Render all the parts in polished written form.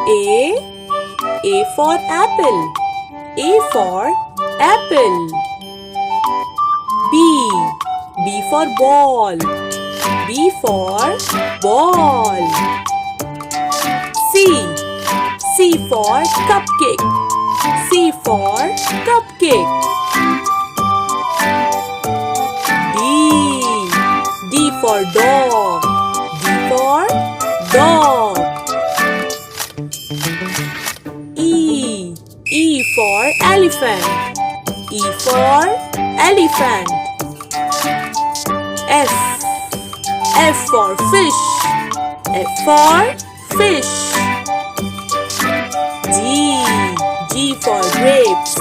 A for apple. A for apple. B for ball. B for ball. C for cupcake. C for cupcake. D for dog. D for dog. E for elephant. E for elephant. F for fish. F for fish. G for grapes.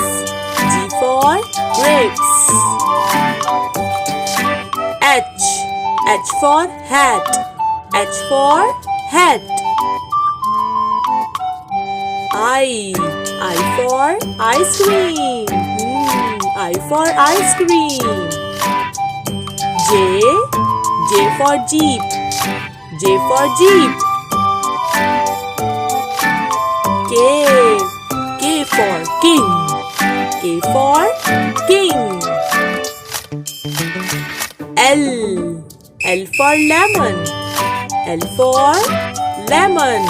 G for grapes. H for hat. H for hat. I for ice cream. I for ice cream. J for jeep. J for jeep. K for king. K for king. L for lemon. L for lemon.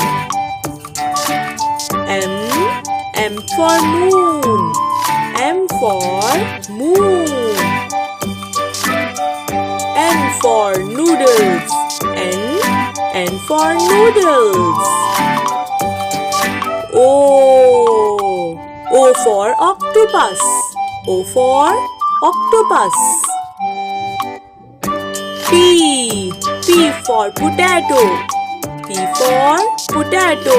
M for moon. M for moon. N for noodles. N for noodles. O for octopus. O for octopus. P for potato. P for potato.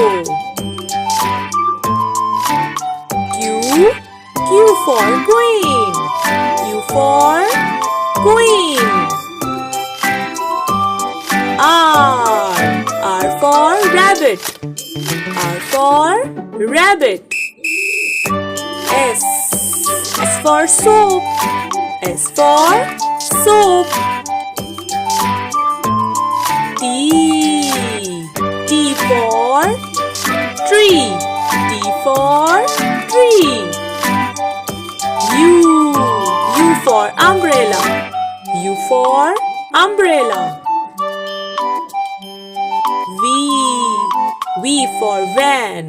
Q for queen. Q for queen. R for rabbit. R for rabbit. S for soap. S for soap. T for tree. T for tree. U for umbrella. U for umbrella. V for van.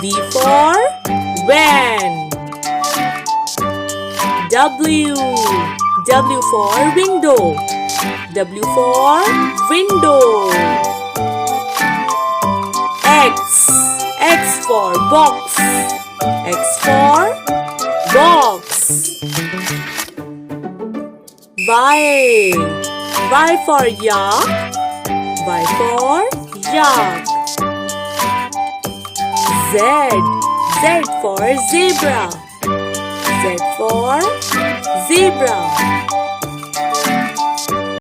V for van. W for window. W for window. X for box. X for box. Y for yak. Y for yak. Z for zebra. Z for zebra.